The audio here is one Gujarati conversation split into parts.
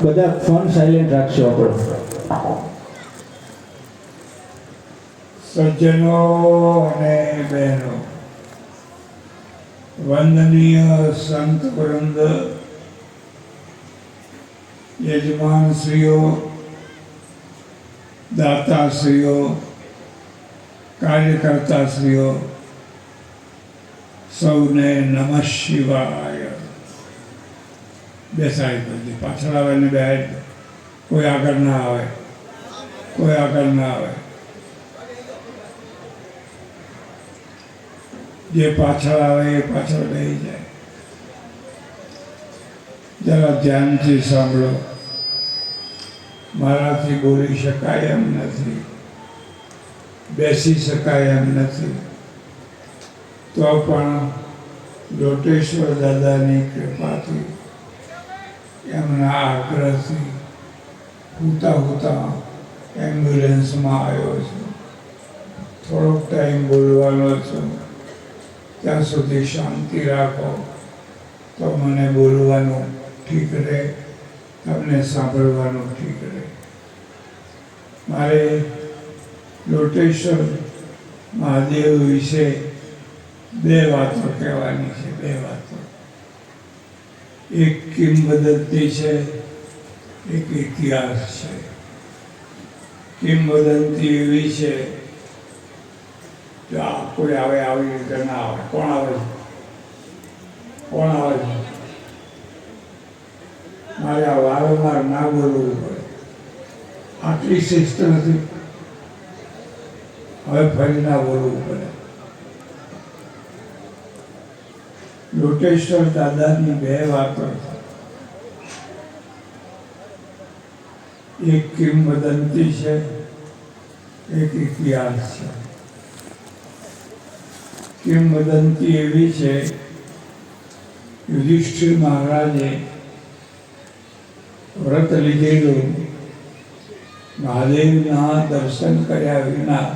બધા ફોન સાયલેન્ટ રાખશો આપણો. સજ્જનો અને બહેનો, વંદનીય સંત વૃંદ, યજમાનશ્રીઓ, દાતાશ્રીઓ, કાર્યકર્તાશ્રીઓ, સૌને નમઃ શિવાય. બેસાય બધી પાછળ આવે ને બેસાય, કોઈ આગળ ના આવે, કોઈ આગળ ના આવે. જે પાછળ આવે એ પાછળ બેસી જાય. જરા ધ્યાનથી સાંભળો. મારાથી બોલી શકાય એમ નથી, બેસી શકાય એમ નથી, તો પણ લોટેશ્વર દાદાની કૃપાથી, એમના આગ્રહથી હુતા હુતા એમ્બ્યુલન્સમાં આવ્યો છું. થોડોક ટાઈમ બોલવાનો છું, ત્યાં સુધી શાંતિ રાખો તો મને બોલવાનું ઠીક રહે, તમને સાંભળવાનું ઠીક રહે. મારે લોટેશ્વર મહાદેવ વિશે બે વાતો કહેવાની છે. બે વાતો. એક કિંવદંતી છે, એક ઇતિહાસ છે. કિંવદંતી એવી છે કે કોઈ આવે આવી રીતે ના આવે. કોણ આવે છે? કોણ આવે છે? મારે આ વારંવાર ના બોલવું પડે. આટલી શિસ્ત નથી, હવે ફરી ના બોલવું પડે. લોટેશ્વર દાદાની બે વાતો છે. એક કિંવદંતી છે, એક ઇતિહાસ છે. કિંવદંતી એવી છે, યુધિષ્ઠિર મહારાજે વ્રત લીધેલું, મહાદેવના દર્શન કર્યા વિના,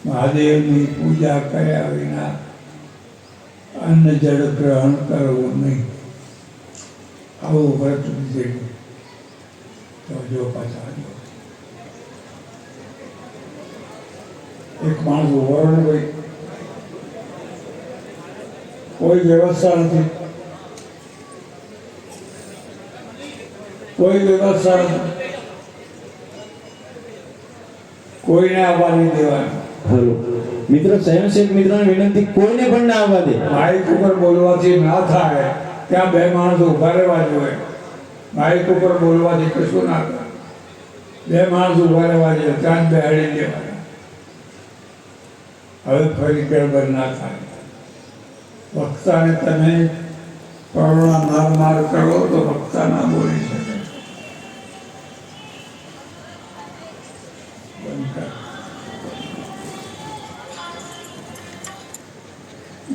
મહાદેવની પૂજા કર્યા વિના અન્ન જળ ગ્રહણ કરવું નહીં. આવું વ્રત લીધેલું. તો જો પાછા એક માણસ વરણ હોય, કોઈ વ્યવસ્થા નથી, કોઈ વ્યવસ્થા નથી, કોઈને આવવા નહીં દેવાનું. હલો મિત્રો, સ્વયંસેવક મિત્રોને વિનંતી, કોઈને પણ ના આવવા દે. માઇક ઉપર બોલવાથી ના થાય, ત્યાં બે માણસો ઉભા રહેવા જોઈએ. માઇક ઉપર બોલવાથી કશું ના થાય. બે માણસ ઉભા રહેવા જોઈએ, ત્યાં જ બેહાડી દેવાના. હવે ફરી ગડબડ ના થાય. વક્તાને તમે કરોડા માર કરો તો વક્તા ના બોલી શકે.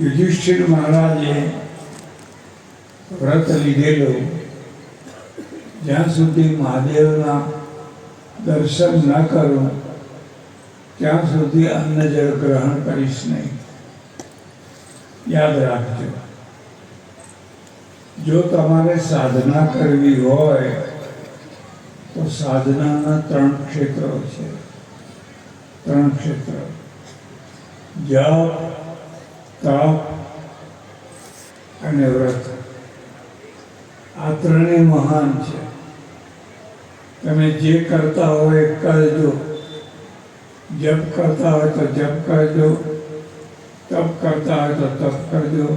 યુધિષ્ઠિર મહારાજે વ્રત લીધેલું, જ્યાં સુધી મહાદેવના દર્શન ન કરું ત્યાં સુધી અન્ન જળ ગ્રહણ કરીશ નહીં. યાદ રાખજો. જો તમારે સાધના કરવી હોય તો સાધનાના 3 ક્ષેત્રો છે. 3 ક્ષેત્રો: જપ, તપ અને વ્રત. આ ત્રણેય મહાન છે. તમે જે કરતા હોય એ કરજો. જપ કરતા હોય તો જપ કરજો, તપ કરતા હોય તો તપ કરજો,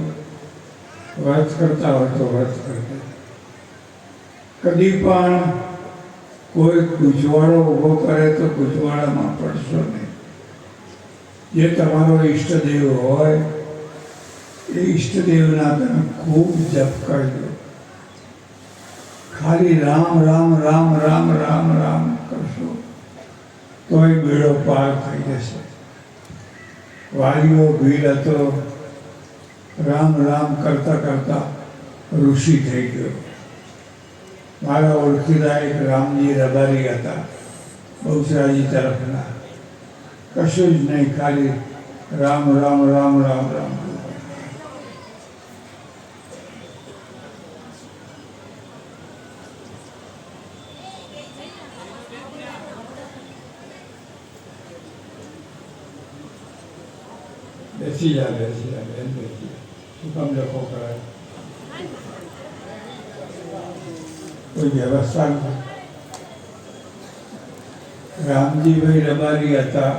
વ્રત કરતા હોય તો વ્રત કરજો. કદી પણ કોઈ ગુજવાળો ઊભો કરે તો ગુજવાળામાં પડશો નહીં. જે તમારો ઈષ્ટદેવ હોય એ ઈષ્ટદેવના તમે ખૂબ જપ કરજો. ખાલી રામ રામ રામ રામ રામ રામ કરશો તોય બેડો પાર થઈ જશે. વાલીઓ ભીલ હતો, રામ રામ કરતા કરતા ઋષિ થઈ ગયો. મારા ઓળખીતા એક રામજી રબારી હતા, બહુચરાજી તરફના. કશું જ નહીં, ખાલી રામ રામ રામ રામ રામ. બેસી જા બેન બેસી જા. શું કામ લખો કરાય? કોઈ વ્યવસ્થા નથી. રામજીભાઈ રબારી હતા,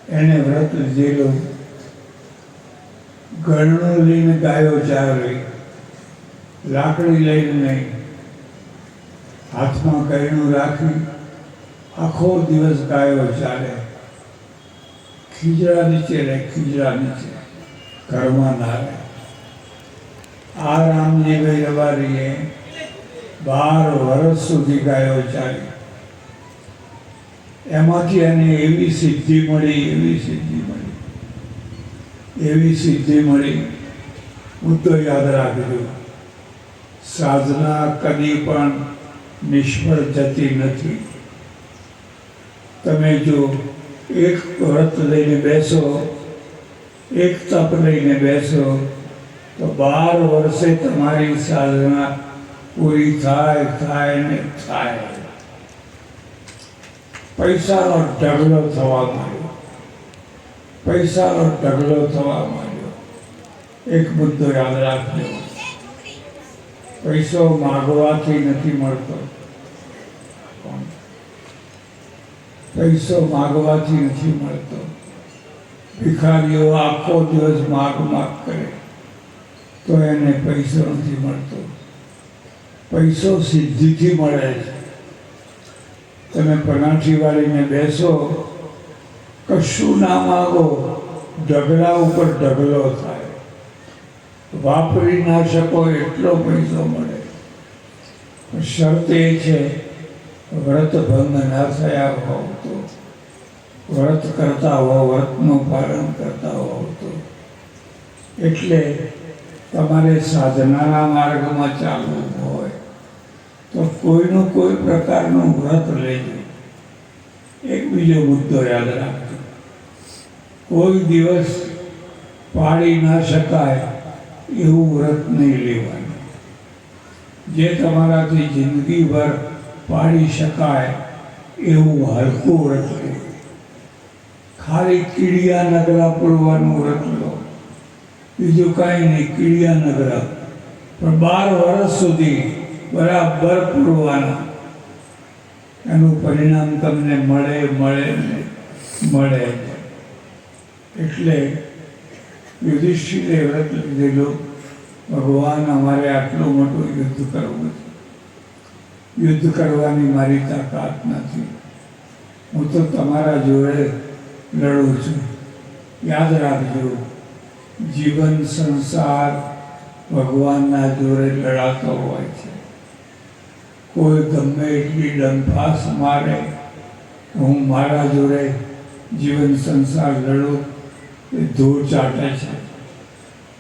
એને વ્રત લીધેલું. ઘરણું લઈને ગાયો ચારવી, લાકડી લઈને નહીં, હાથમાં ઘરણું રાખી આખો દિવસ ગાયો ચાલે. ખીજડા નીચે રહે, ખીજડા નીચે, ઘરમાં ના રહે. આ રામજીભાઈ રબારીએ 12 વર્ષ સુધી ગાયો ચાલી. એમાંથી એને એવી સિદ્ધિ મળી. મુદ્દો યાદ રાખજો, સાધના કદી પણ નિષ્ફળ જતી નથી. તમે જો એક વ્રત લઈને બેસો, એક તપ લઈને બેસો, તો 12 વર્ષે તમારી સાધના પૂરી થાય ને થાય. પૈસાનો ઢગલો થવા માંડ્યો. એક મુદ્દો યાદ રાખજો, પૈસો માગવાથી નથી મળતો. ભિખારીઓ આખો દિવસ માગ કરે તો એને પૈસો નથી મળતો. પૈસો સિદ્ધિથી મળે છે. તમે પનાઠી વાળીને બેસો, કશું ના માગો, ઢગલા ઉપર ઢગલો થાય. વાપરી ના શકો એટલો પૈસો મળે. પણ શરત એ છે, વ્રત ભંગ ના થયા હોવ તો, વ્રત કરતા હોવ, વ્રતનું પાલન કરતા હોવ તો. એટલે તમારે સાધનાના માર્ગમાં ચાલવું હોય તો કોઈનું કોઈ પ્રકારનું વ્રત લેજો. એક બીજો મુદ્દો યાદ રાખજો, કોઈ દિવસ પાળી ના શકાય એવું વ્રત નહીં લેવાનું. જે તમારાથી જિંદગીભર પાળી શકાય એવું હલકું વ્રત લેવું. ખાલી કીડિયા નગરા પૂરવાનું વ્રત લો, બીજું કાંઈ નહીં. કીડિયા નગરા પણ 12 વર્ષ સુધી બરાબર પૂરવાના. એનું પરિણામ તમને મળે. એટલે યુધિષ્ઠિરે વ્રત લીધેલું, ભગવાન અમારે આટલું મોટું યુદ્ધ કરવું છે, યુદ્ધ કરવાની મારી તાકાત નથી, હું તો તમારા જોડે લડું છું. યાદ રાખજો, જીવન સંસાર ભગવાનના જોડે લડાતો હોય છે. કોઈ ગમે એટલી ડંફાસ મારે, હું મારા જોડે જીવન સંસાર લડું એ ધૂળ ચાટે છે.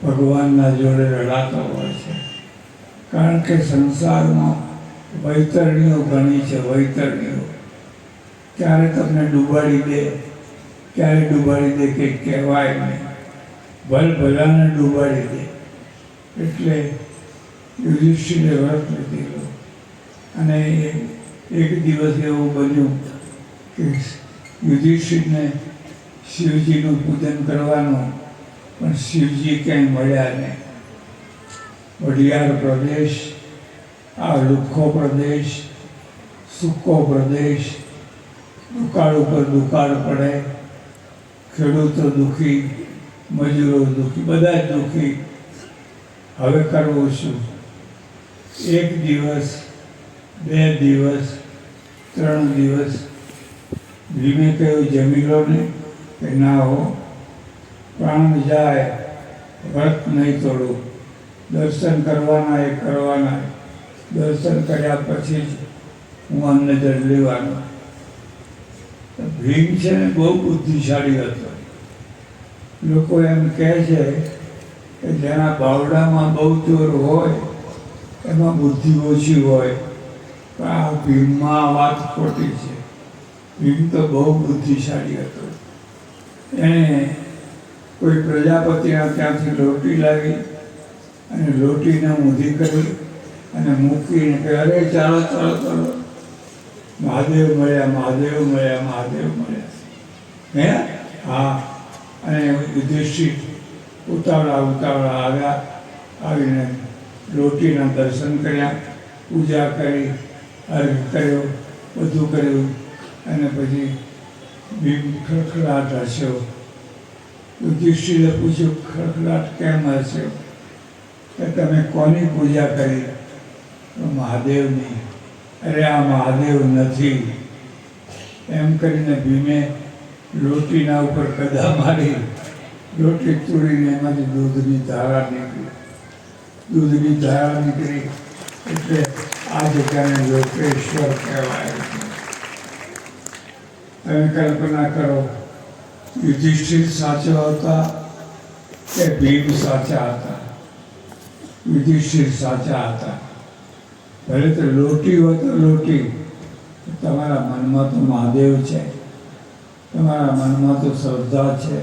ભગવાનના જોડે લડાતો હોય છે. કારણ કે સંસારમાં વૈતરણીઓ ઘણી છે. ક્યારે તમને ડૂબાડી દે, ક્યારે ડૂબાડી દે કંઈ કહેવાય નહીં. ભલાને ડૂબાડી દે. એટલે યુધિષ્ઠિરે વ્રત લીધેલું. અને એક દિવસ એવું બન્યું કે યુધિષ્ઠિરને શિવજીનું પૂજન કરવાનું, પણ શિવજી ક્યાંય મળ્યા નહીં. વઢિયાર પ્રદેશ, આ લુખ્ખો પ્રદેશ, સૂકો પ્રદેશ, દુકાળ ઉપર દુકાળ પડે, ખેડૂતો દુઃખી, મજૂરો દુઃખી, બધા જ દુઃખી. હવે કરવું શું? એક દિવસ, 2 દિવસ, 3 દિવસ ધીમે કહ્યું, જમી લો ને. કે ના હો, પ્રાણ જાય, વ્રત નહીં તોડું. દર્શન કરવાના. દર્શન કર્યા પછી જ હું અન્નજળ લેવાનો. ભીમ છે ને બહુ બુદ્ધિશાળી હતો. લોકો એમ કહે છે કે જેના બાવડામાં બહુ જોર હોય એમાં બુદ્ધિ ઓછી હોય, પણ આ ભીમમાં આ વાત ખોટી છે. ભીમ તો બહુ બુદ્ધિશાળી હતો. એણે કોઈ પ્રજાપતિના ત્યાંથી લોટી લાવી અને લોટીને ઊંધી કરી અને મૂકીને કે અરે ચાલો, મહાદેવ મળ્યા. હે હા, અને યુધિષ્ઠિર ઉતાવળા આવ્યા. આવીને લોટીના દર્શન કર્યા, પૂજા કરી, અર્ઘ કર્યો, બધું કર્યું. અને પછી ભીમ ખડખડાટ હસ્યો. યુધિષ્ઠિરે પૂછ્યું, ખડખડાટ કેમ હસ્યો? કે તમે કોની પૂજા કરી? તો મહાદેવની. અરે આ મહાદેવ નથી. એમ કરીને ભીમે લોટીના ઉપર ગદા મારી, લોટી તોડીને એમાંથી દૂધની ધારા નીકળી. દૂધની ધારા નીકળી એટલે આ જગ્યાને લોકેશ્વર કહેવાય છે. તમે કલ્પના કરો, યુધિષ્ઠિર સાચો હતા કે ભીમ સાચા હતા? યુધિષ્ઠિર સાચા હતા. ભલે તો લોટી હોય તો લોટી, તમારા મનમાં તો મહાદેવ છે, તમારા મનમાં તો શ્રદ્ધા છે.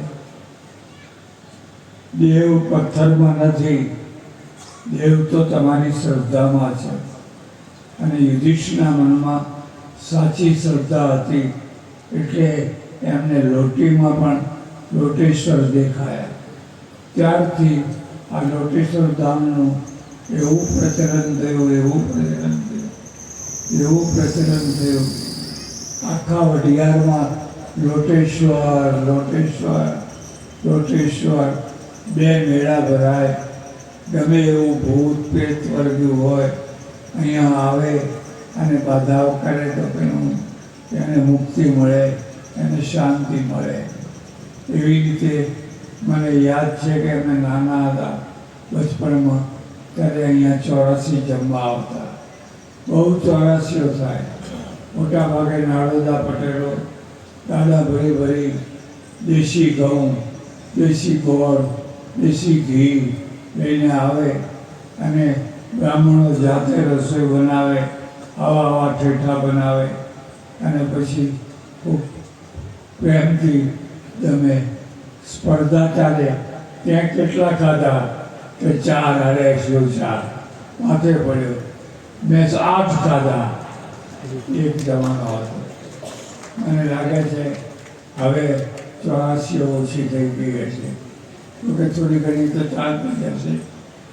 દેવ પથ્થરમાં નથી, દેવ તો તમારી શ્રદ્ધામાં છે. અને યુધિષ્ઠિરના મનમાં સાચી શ્રદ્ધા હતી એટલે એમને લોટીમાં પણ લોટેશ્વર દેખાયા. ત્યારથી આ લોટેશ્વર ધામનું એવું પ્રચલન થયું. આખા વઢિયારમાં લોટેશ્વર બે મેળા ભરાય. ગમે એવું ભૂત પ્રેત વર્ગ્યું હોય અહીંયા આવે અને બાધાઓ કરે તો એને મુક્તિ મળે, એને શાંતિ મળે. એવી રીતે મને યાદ છે કે અમે નાના હતા બચપણમાં ત્યારે અહીંયા 84 જમવા આવતા. બહુ 84ઓ થાય. મોટા ભાગે નાડોદા પટેલો દાદા ભરી દેશી ઘઉં, દેશી ગોળ, દેશી ઘી લઈને આવે અને બ્રાહ્મણો જાતે રસોઈ બનાવે, આવા ઠેઠા બનાવે અને પછી ખૂબ પ્રેમથી તમે સ્પર્ધા ચાલે. ત્યાં કેટલા ખાધા? કે 4 અરે 4 માથે પડ્યો. મેં 8 ખાધા. એક જમાનો હતો. મને લાગે છે હવે 84 ઓછી થઈ ગઈ હશે. કે થોડી ઘણી તો ચાલતી જશે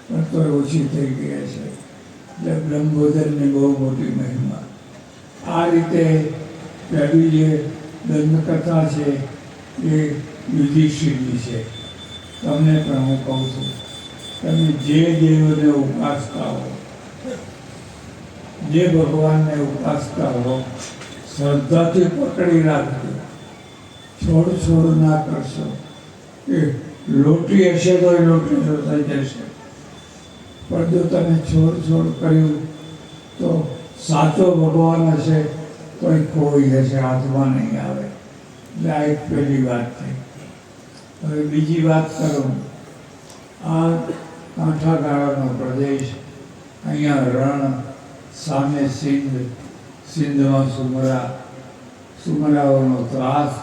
પણ તો ઓછી થઈ ગઈ હશે. એટલે બ્રહ્મોદરની બહુ મોટી મહિમા. આ રીતે પહેલી જે દંતકથા છે એ યુધિષ્ઠિરની છે. તમને પણ હું કહું છું, તમે જે દેવને ઉપાસતા હો, જે ભગવાનને ઉપાસતા હો, શ્રદ્ધાથી પકડી રાખજો, છોડ ના કરશો. એ લોટી હશે તો એ લોટી થઈ જશે, પણ જો તમે છોડ કર્યું તો સાચો ભગવાન હશે તો એ ખોઈ જશે, હાથમાં નહીં આવે. એટલે આ એક પહેલી વાત થઈ. હવે બીજી વાત કરું. આ કાંઠાગાળાનો પ્રદેશ, અહીંયા રણ, સામે સિંધમાં સુમરાઓનો ત્રાસ,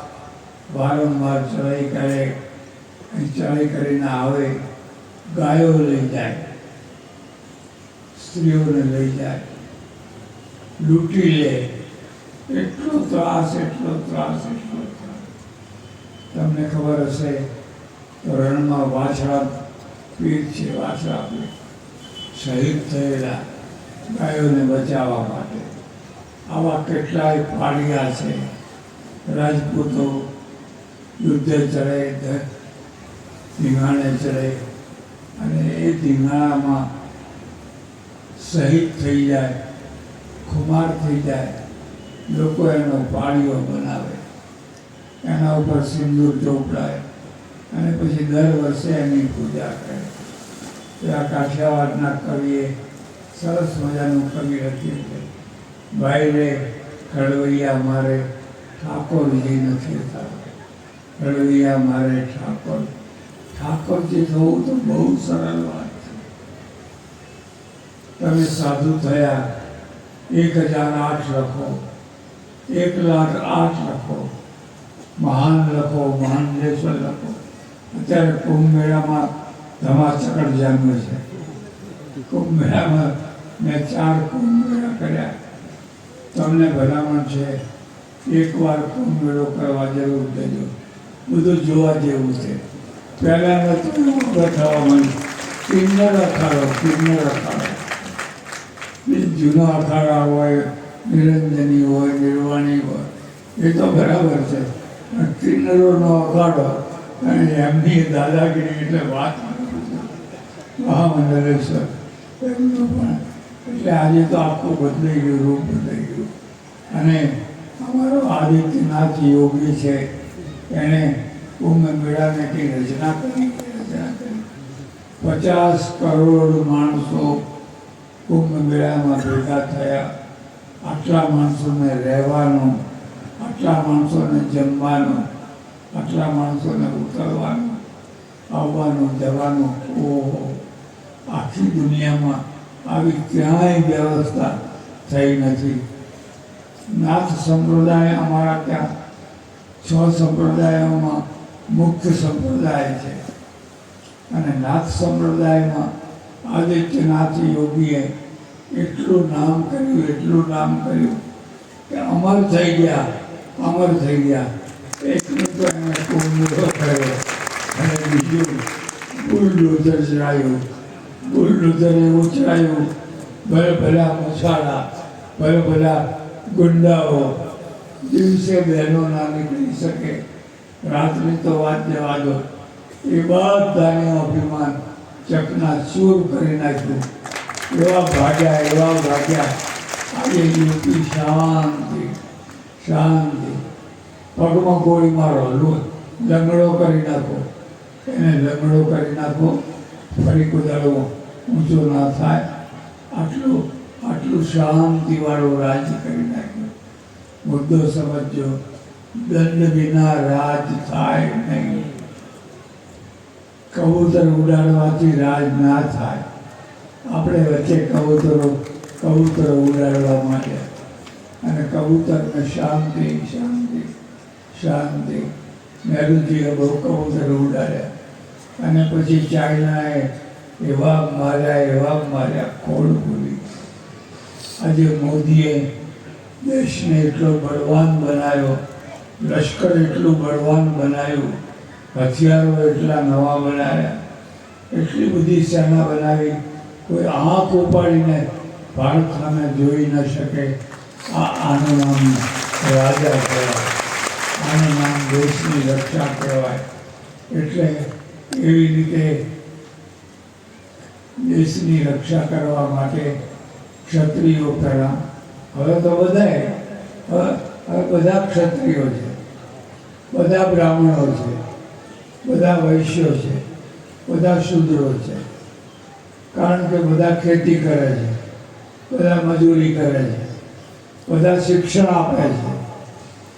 વારંવાર ચડાઈ કરીને આવે, ગાયો લઈ જાય, સ્ત્રીઓને લઈ જાય, લૂંટી લે. એટલો ત્રાસ. તમને ખબર હશે તો રણમાં વાછડા પીર છે, વાછડા પીર શહીદ થયેલા ગાયોને બચાવવા માટે. આવા કેટલાય પાડિયા છે. રાજપૂતો યુદ્ધે ચડે, ધીંગાણે ચડે અને એ ધીંગાણામાં શહીદ થઈ જાય, ખુમાર થઈ જાય. લોકો એનો પાળીઓ બનાવે, એના ઉપર સિંદૂર ચોપડાય અને પછી દર વર્ષે એની પૂજા કરે. આ કાઠિયાવાડના કવિએ સરસ મજાનું કવિ લખ્યું છે, ભાઈ ખડવૈયા મારે ઠાકોરજી નથી થતા. ખડવૈયા મારે ઠાકોરજી થવું તો બહુ સરળ વાત છે. તમે સાધુ થયા, 1008 લખો, 1,08,000 લખો, મહાન લખો, મહાનલેશ્વર લખો. અત્યારે કુંભ મેળામાં ધમાચકડ જામ્યો છે. કુંભ મેળામાં મેં 4 કુંભ મેળા કર્યા. તમને ભલામણ છે એકવાર કુંભ મેળો કરવા જરૂર દેજો. બધું જોવા જેવું છે. પહેલાંના તો રખાવામાં કિન્નર અખાડો જૂનો અખાડા હોય, નિરંજની હોય, નિર્વાણી હોય, એ તો બરાબર છે. પણ કિન્નરોનો અખાડો અને એમની દાદાગીરી એટલે વાત મહામંડલેશ્વર એમનું પણ એટલે આજે તો આખું બદલાઈ ગયું, રૂપ બદલાઈ ગયું. અને અમારો આદિત્યનાથ યોગી છે, એણે કુંભ મેળાને કંઈ રચના કરી. 50 કરોડ માણસો કુંભ મેળામાં ભેગા થયા. આટલા માણસોને રહેવાનું, આટલા માણસોને જમવાનું, આટલા માણસોને ઉતરવાનું, આવવાનું, જવાનું. ઓહો, આખી દુનિયામાં આવી ક્યાંય વ્યવસ્થા થઈ નથી. નાથ સંપ્રદાય અમારા ત્યાં 6 સંપ્રદાયોમાં મુખ્ય સંપ્રદાય છે. અને નાથ સંપ્રદાયમાં આદિત્યનાથ યોગીએ એટલું નામ કર્યું કે અમર થઈ ગયા. એકનું તો એમણે કુંભો કર્યો અને બીજું બુલડોઝર ઉચરાયું. ભલે મસાલા, ભલે ગુંડાઓ, દિવસે બહેનો ના નીકળી શકે, રાત્રિ તો વાત જવા દો. એ બધાને અભિમાન ચકનાચૂર કરી નાખ્યું. એવા ભાગ્યા. આજે યુપી શાંતિ. પગમાં ગોળી મારો, લંગડો કરી નાખો, ફરી કુદાડો ઊંચો ના થાય. આટલું શાંતિવાળું રાજ કરી નાખ્યું. મુદ્દો સમજો, દંડ વિના રાજ થાય નહીં. કબૂતર ઉડાડવાથી રાજ ના થાય. આપણે વચ્ચે કબૂતરો ઉડાડવા માટે, અને કબૂતરને શાંતિ. નહેરુજીએ બહુ કબૂતર ઉડાડ્યા, અને પછી ચાઇનાએ એવા માર્યા ખોળ ભૂલી. આજે મોદીએ દેશને એટલો બળવાન બનાવ્યો, લશ્કર એટલું બળવાન બનાવ્યું, હથિયારો એટલા નવા બનાવ્યા, એટલી બધી સેના બનાવી, કોઈ આંખ ઉપાડીને ભારત સામે જોઈ ન શકે. આનું નામ રાજા કહેવાય, આનું નામ દેશની રક્ષા કહેવાય. એટલે એવી રીતે દેશની રક્ષા કરવા માટે ક્ષત્રિયો પહેલાં, હવે તો બધા ક્ષત્રિયો છે, બધા બ્રાહ્મણો છે, બધા વૈશ્યો છે, બધા શૂદ્રો છે. કારણ કે બધા ખેતી કરે છે, બધા મજૂરી કરે છે, બધા શિક્ષણ આપે છે,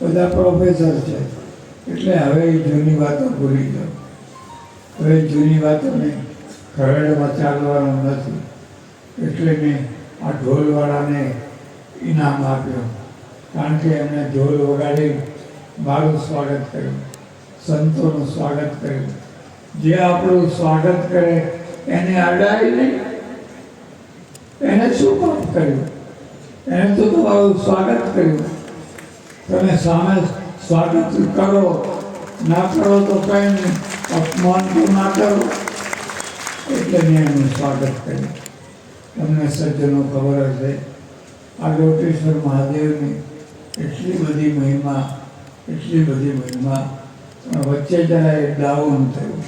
બધા પ્રોફેસર છે. એટલે હવે એ જૂની વાતો ભૂલી જાઓ. હવે જૂની વાતોને ખરડમાં ચાલવાનું નથી. એટલે મેં આ ઢોલવાળાને ઇનામ આપ્યો, કારણ કે એમણે ઢોલ વગાડી મારું સ્વાગત કર્યું, સંતોનું સ્વાગત કર્યું. જે આપણું સ્વાગત કરે એને અડાય નહીં. એને શું પાપ કર્યું? એને તો તમારું સ્વાગત કર્યું. તમે સામે સ્વાગત કરો, ના કરો તો કંઈ નહીં, અપમાન તો ના કરો. એટલે મેં એનું સ્વાગત કર્યું. તમને સજ્જનો ખબર હશે, આ લોટેશ્વર મહાદેવની એટલી બધી મહિમા, પણ વચ્ચે જરા એક ડાઉન થયું.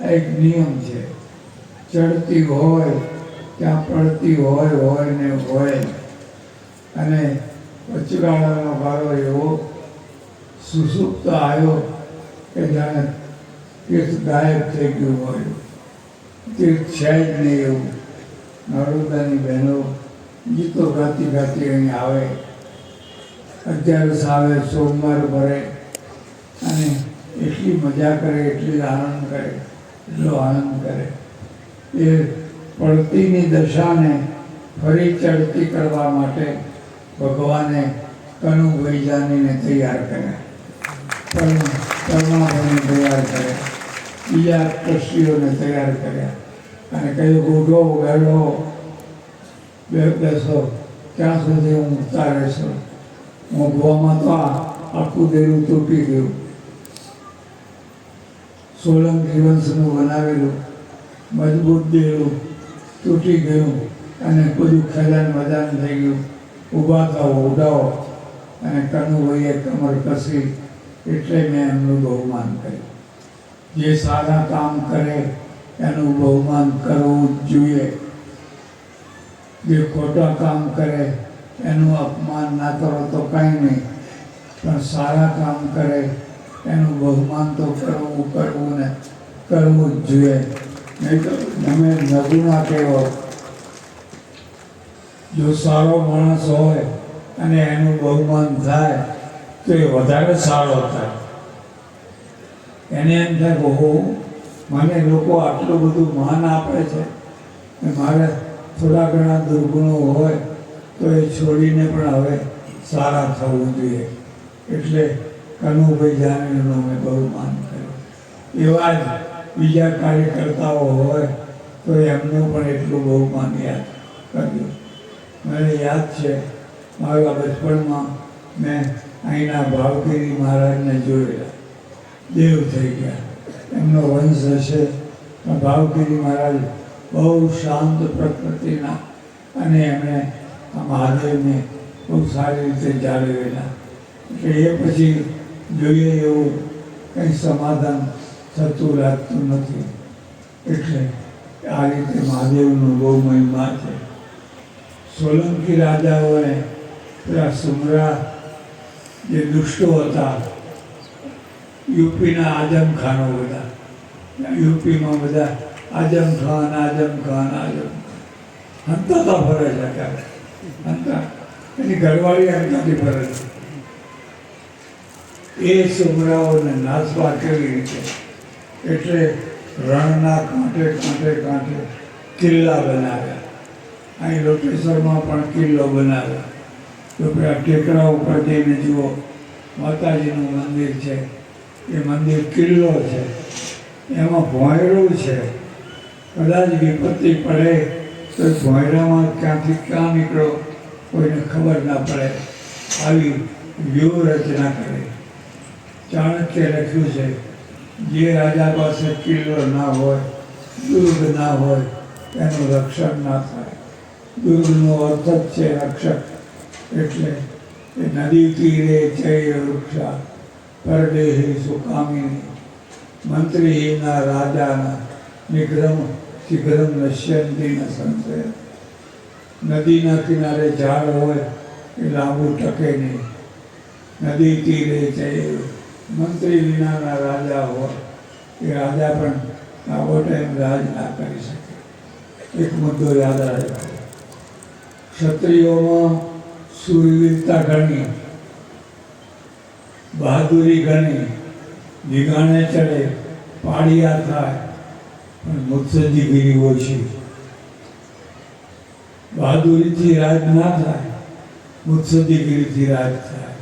આ એક નિયમ છે, ચડતી હોય ત્યાં પડતી હોય. અને વચગાળાનો ગાળો એવો સુસુપ્ત આવ્યો કે જાણે તીર્થ ગાયબ થઈ ગયું હોય. તીર્થ છે જ નહીં એવું. નરોદાની બહેનો ગીતો ગાતી અહીં આવે, 11 આવે, સોમવાર ભરે, અને એટલી મજા કરે, એટલો આનંદ કરે. એ પડતીની દશાને ફરી ચડતી કરવા માટે ભગવાને કનુ વૈજાનીને તૈયાર કર્યા, પરમાભાઈને તૈયાર કર્યા, બીજા ટ્રસ્ટીઓને તૈયાર કર્યા, અને કહ્યું ગોઢો વગાડો, બેસો, ત્યાં સુધી હું ઉતારે છું. મોંઘવામાં તો આખું દેરું તૂટી ગયું. સોલંકી વંશનું બનાવેલું મજબૂત દેવું તૂટી ગયું અને બધું ખેલાન મદાન થઈ ગયું. ઊભા થાઓ ઉડાવો અને કનુભાઈએ કમર કસી એટલે મેં એમનું બહુમાન કર્યું. જે સારા કામ કરે એનું બહુમાન કરવું જ જોઈએ. જે ખોટા કામ કરે એનું અપમાન ના કરો તો કાંઈ નહીં, પણ સારા કામ કરે એનું બહુમાન તો કરવું જ જોઈએ. નહીં તો તમે નગુના કહેવો. જો સારો માણસ હોય અને એનું બહુમાન થાય તો એ વધારે સારો થાય. એને એમ થાય કે હો મને લોકો આટલું બધું માન આપે છે, ને મારે થોડા ઘણા દુર્ગુણો હોય તો એ છોડીને પણ હવે સારા થવું જોઈએ. એટલે કનુભાઈ જાનવીનું મેં બહુમાન કર્યું. એવા જ બીજા કાર્યકર્તાઓ હોય તો એમનું પણ એટલું બહુમાન યાદ કર્યું. મને યાદ છે મારા બચપણમાં મેં અહીંના ભાવગીરી મહારાજને જોયેલા. દેવ થઈ ગયા, એમનો વંશ હશે. પણ ભાવગીરી મહારાજ બહુ શાંત પ્રકૃતિના અને એમણે આ મહાદેવને બહુ સારી રીતે જાળવેલા. એટલે એ પછી જોઈએ એવું કંઈ સમાધાન થતું લાગતું નથી. એટલે આ રીતે મહાદેવનું બહુ મહિમા છે. સોલંકી રાજાઓએ પેલા સુમરા જે દુષ્ટો હતા, યુપીના આઝમ ખાનો બધા, યુપીમાં બધા આઝમ ખાન હંતાતા ફરે છે અત્યારે. હંતા એની ઘરવાળી હંતાથી ફરે છે. એ સુમરાઓને નાસવા કેવી રીતે? એટલે રણના કાંઠે કિલ્લા બનાવ્યા. અહીં લોટેશ્વરમાં પણ કિલ્લો બનાવ્યો. તો પેલા ટેકરા ઉપર જઈને જુઓ, માતાજીનું મંદિર છે. એ મંદિર કિલ્લો છે, એમાં ભોંયરું છે. કદાચ વિપત્તિ પડે તો ભોંયરામાં ક્યાંથી ક્યાં નીકળો કોઈને ખબર ના પડે. આવી વ્યૂહરચના કરે. ચાણક્ય લખ્યું છે, જે રાજા પાસે કિલ્લો ના હોય, દુર્ગ ના હોય, એનું રક્ષણ ના થાય. દુર્ગનો અર્થ જ છે રક્ષક. એટલે એ નદી તીરે ચૈર વૃક્ષા પરદેહી સુકામિની મંત્રીના રાજાના નિગ્રમ શીઘ્રમ નશ્યંતી ન સંશય. નદીના કિનારે ઝાડ હોય એ લાંબુ ટકે નહીં. નદી તીરે ચૈર મંત્રી વિનાના રાજા હોય એ રાજા પણ લાંબો ટાઈમ રાજ ના કરી શકે. એક મુદ્દો યાદ રાખો. ક્ષત્રિયોમાં સુરવીરતા ઘણી, બહાદુરી ઘણી, વિગાણે ચડે, પાડિયા થાય, પણ મુત્સદ્દીગીરી ઓછી. બહાદુરીથી રાજ ના થાય, મુત્સદ્દીગીરીથી રાજ થાય.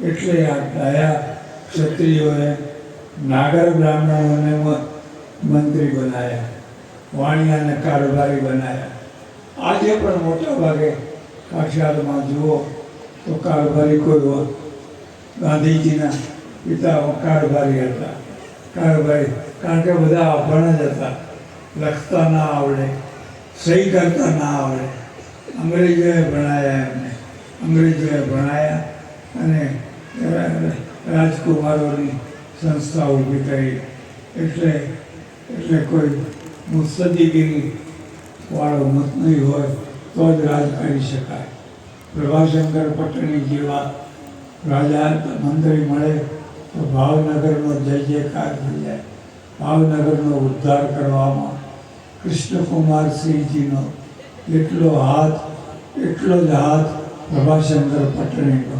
એટલે આ ડાયા ક્ષત્રિયોએ નાગર બ્રાહ્મણોને મંત્રી બનાવ્યા, વાણિયાને કારભારી બનાવ્યા. આજે પણ મોટા ભાગે કાઠિયાવાડમાં જુઓ તો કારભારી કોઈ ગાંધીજીના પિતા કારભારી હતા. કારભારી કારણ કે બધા અભણ જ હતા, લખતા ના આવડે, સહી કરતા ના આવડે. અંગ્રેજોએ ભણાયા એમને, અંગ્રેજોએ ભણાયા અને રાજકુમારોની સંસ્થા ઊભી કરી. એટલે કોઈ મુત્સદ્દીગીરી વાળો મત નહીં હોય તો જ રાજ કરી શકાય. પ્રભાશંકર પટણી જેવા રાજા મંત્રી મળે તો ભાવનગરનો જય જયકાર થઈ જાય. ભાવનગરનો ઉદ્ધાર કરવામાં કૃષ્ણકુમાર સિંહજીનો એટલો જ હાથ પ્રભાશંકર પટણીનો.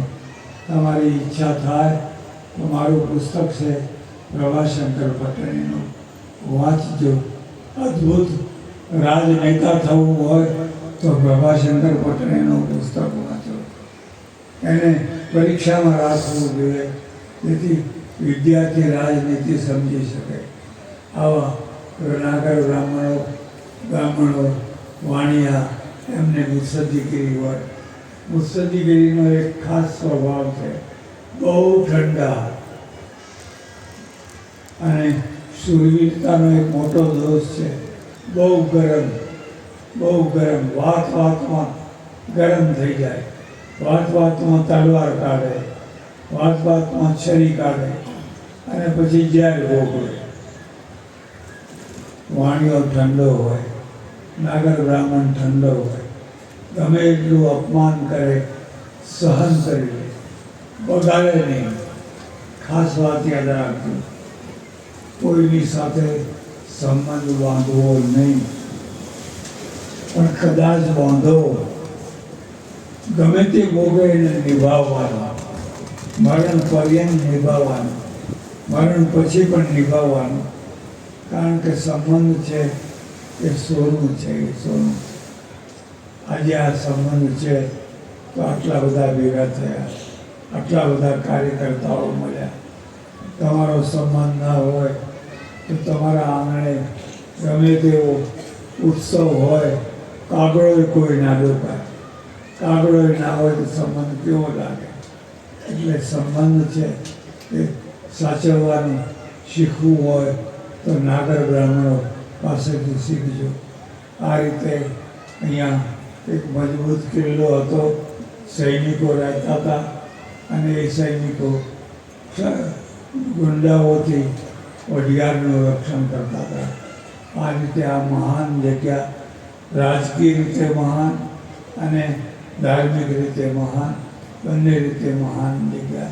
તમારી ઈચ્છા થાય તો મારું પુસ્તક છે પ્રભાશંકર પટણીનું, વાંચજો. અદ્ભુત રાજનેતા થવું હોય તો પ્રભાશંકર પટણીનું પુસ્તક વાંચો. એને પરીક્ષામાં રાખવું જોઈએ જેથી વિદ્યાર્થી રાજનીતિ સમજી શકે. આવા નાગર બ્રાહ્મણો વાણિયા એમને મુત્સદ્દીગીરી હોય. મુત્સદ્દીગીરીનો એક ખાસ સ્વભાવ છે, બહુ ઠંડા અને શૂરવીરતાનો એક મોટો દોષ છે. બહુ ગરમ, વાત વાતમાં ગરમ થઈ જાય, વાત વાતમાં તલવાર કાઢે, વાત વાતમાં છરી કાઢે અને પછી ઝેર ભોગવે. વાણીઓ ઠંડો હોય, નાગર બ્રાહ્મણ ઠંડો હોય, ગમે એટલું અપમાન કરે સહન કરી લે, બગાડે નહીં. ખાસ વાત યાદ રાખજો, કોઈની સાથે સંબંધ બાંધવો નહીં, પણ કદાચ બાંધો ગમે તે ભોગે એને નિભાવવાનો, મરણ પર્યંત નિભાવવાનો, મરણ પછી પણ નિભાવવાનો. કારણ કે સંબંધ છે એ સોનું છે, એ સોનું. આજે આ સંબંધ છે તો આટલા બધા ભેગા થયા, આટલા બધા કાર્યકર્તાઓ મળ્યા. તમારો સંબંધ ના હોય તો તમારા આંગણે ગમે તેવો ઉત્સવ હોય, કાગડો કોઈ ના ડોકાય, કાગડો ના હોય તો સંબંધ કેવો લાગે. એટલે સંબંધ છે એ સાચવવાનું શીખવું હોય તો નાગર બ્રાહ્મણો પાસેથી શીખજો. આ રીતે અહીંયા એક મજબૂત કિલ્લો હતો, સૈનિકો રહેતા હતા અને એ સૈનિકો ગુંડાઓથી વડિયારનું રક્ષણ કરતા હતા. આ રીતે આ મહાન જગ્યા, રાજકીય રીતે મહાન અને ધાર્મિક રીતે મહાન, બંને રીતે મહાન જગ્યા.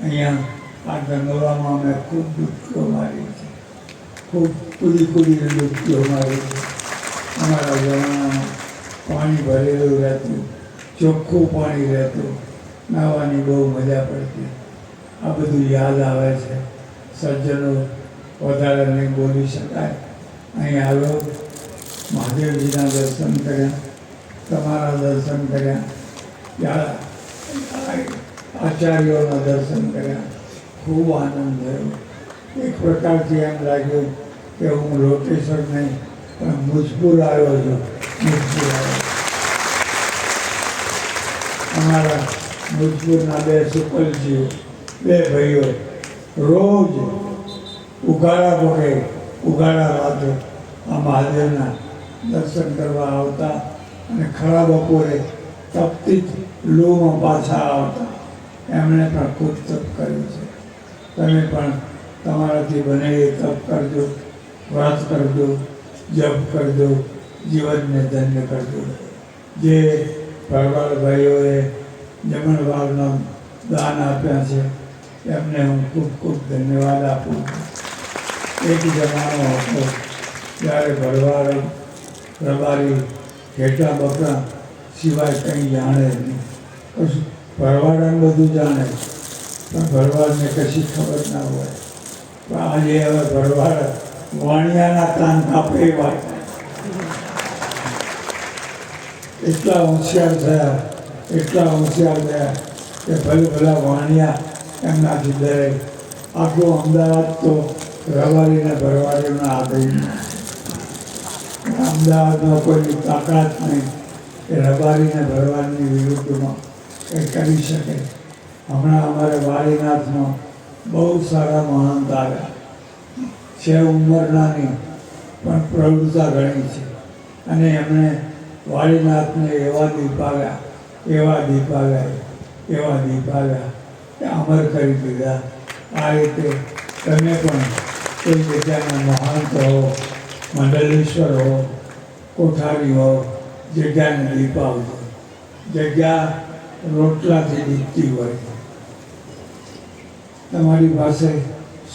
અહીંયા આ ગંગવામાં અમે ખૂબ ડૂબકીઓ મારી છે, ખૂબ કૂદીને ડૂબકીઓ મારી છે. અમારા જમાનામાં પાણી ભરેલું રહેતું, ચોખ્ખું પાણી રહેતું, નાહવાની બહુ મજા પડતી. આ બધું યાદ આવે છે. સજ્જનો વધારે નહીં બોલી શકાય. અહીં આવ્યો, મહાદેવજીના દર્શન કર્યા, તમારા દર્શન કર્યા, ત્યાં આચાર્યોના દર્શન કર્યા. ખૂબ આનંદ થયો. એક પ્રકારથી એમ લાગ્યું કે હું લોટેશ્વર નહીં પણ મુજપુર આવ્યો છું. મુજપુર આવ્યો. અમારા મુજપુરના બે સુકલજીઓ, બે ભાઈઓ રોજ ઉઘાડા પગે, ઉઘાડા રાતે આ મહાદેવના દર્શન કરવા આવતા અને ખરા બપોરે તપતી લૂમાં પાછા આવતા. એમણે પણ ખૂબ તપ કર્યું છે. તમે પણ તમારાથી બને એ તપ કરજો, વ્રત કરજો, જપ કરજો, જીવનને ધન્ય કરજો. જે ભરવાડ ભાઈઓએ જમણવારના દાન આપ્યા છે એમને હું ખૂબ ખૂબ ધન્યવાદ આપું છું. એક જમાનો હતો જ્યારે ભરવાડ રબારી ઘેટા બકરા સિવાય કંઈ જાણે નહીં. પછી ભરવાડને બધું જાણે પણ ભરવાડને કશી ખબર ના હોય. પણ આજે હવે ભરવાડ વાણિયાના કાન કાપે એવા એટલા હોશિયાર થયા, એટલા હોશિયાર થયા કે ભલે ભલા વાણિયા એમનાથી ડરે. આખું અમદાવાદ તો રબારીને ભરવાડીના આદરીમાં, અમદાવાદમાં કોઈની તાકાત નહીં કે રબારીને ભરવાડની વિરુદ્ધમાં કંઈ કરી શકે. હમણાં અમારે વાડીનાથમાં બહુ સારા મહંત આવ્યા છે. ઉંમર નાની પણ પ્રવૃત્તા ઘણી છે અને એમણે વાડીનાથને એવા દીપ આવ્યા, એવા દીપ આવ્યા, એવા દીપ આવ્યા કે અમર કરી દીધા. આ રીતે તમે પણ કોઈ જગ્યાના મહંત હો, મંડલેશ્વર હો, કોઠારી હો, જગ્યાને દીપ આવજો. જગ્યા રોટલાથી દીપતી હોય. તમારી પાસે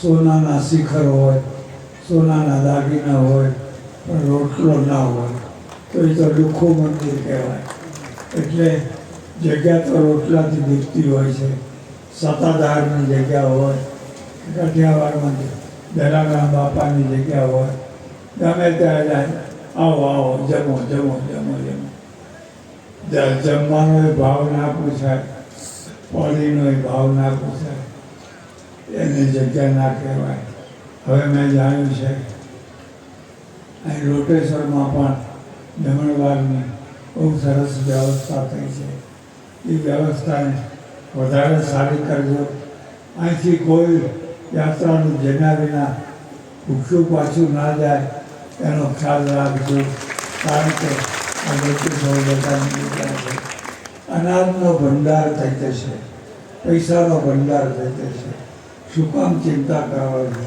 સોનાના શિખર હોય, સોનાના દાગીના હોય પણ રોટલો ના હોય તો એ તો લુખ્ખું મંદિર કહેવાય. એટલે જગ્યા તો રોટલાથી દીપતી હોય છે. સત્તાધારની જગ્યા હોય, કાઠિયાવાડમાં જલારામ બાપાની જગ્યા હોય, ગમે ત્યાં જાય, આવો આવો, જમો જમો જમો જમો. જમવાનો એ ભાવ ના પૂછાય, પાણીનો એ ભાવ ના પૂછાય, એને જગ્યા ના કહેવાય. હવે મેં જાણ્યું છે અહીં લોટેશ્વરમાં પણ જમણવારની બહુ સરસ વ્યવસ્થા થઈ છે. એ વ્યવસ્થાને વધારે સારી કરજો. અહીંથી કોઈ યાત્રાનું જેના વિના ભૂખ્યું પાછું ના જાય એનો ખ્યાલ રાખજો. કારણ કે આ બધું બહુ બધાની વિચાર છે. અનાજનો ભંડાર થઈ જશે, પૈસાનો ભંડાર થઈ જશે. શું કામ ચિંતા કરો છો?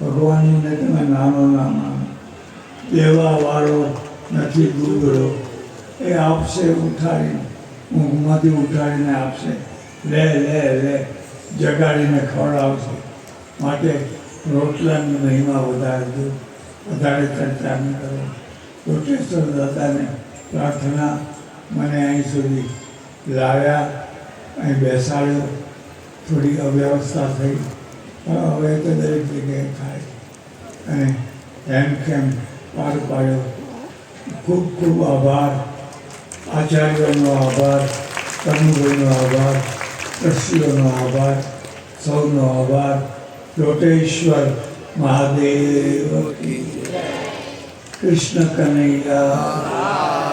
ભગવાનને તમે નાનો ના માનો. દેવાવાળો નથી દૂધડો, એ આપશે ઉઠાડીને, ઊંઘમાંથી ઉઠાડીને આપશે. લે લે લે જગાડીને ખવડાવશે. માટે રોટલાની મહિમા વધારજો, વધારે ચર્ચા ન કરો. કોટેશ્વર દાદાને પ્રાર્થના, મને અહીં સુધી લાવ્યા, અહીં બેસાડ્યો. થોડી અવ્યવસ્થા થઈ, પણ હવે તો દરેક જગ્યાએ થાય. અને હેમખેમ પાર પાડ્યો. ખૂબ ખૂબ આભાર. આચાર્યોનો આભાર, તનુભાઈનો આભાર, ટ્રસ્ટીઓનો આભાર, સૌનો આભાર. લોટેશ્વર મહાદેવ કી જય. કૃષ્ણ કનૈયા,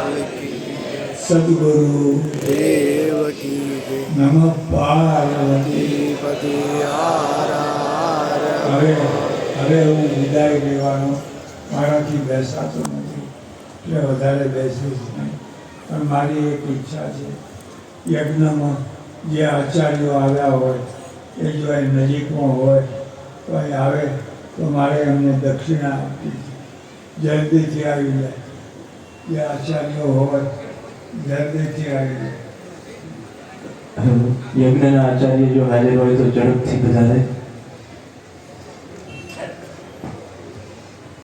સદગુરુ દેવ કી જય. નમઃ પાર્વતી. પતિ હાર હવે હું વિદાય લેવાનો, મારાથી બેસાતો નથી એટલે વધારે બેસીશ નહીં. પણ મારી એક ઈચ્છા છે, યજ્ઞમાં જે આચાર્યો આવ્યા હોય એ જો અહીં નજીકમાં હોય તો અહીં આવે તો મારે એમને દક્ષિણા આપવી છે. જલ્દીથી આવી જાય. જે આચાર્યો હોય જલ્દીથી આવી જાય. યજ્ઞના આચાર્ય જો હાજર હોય તો ઝડપથી બધા થાય.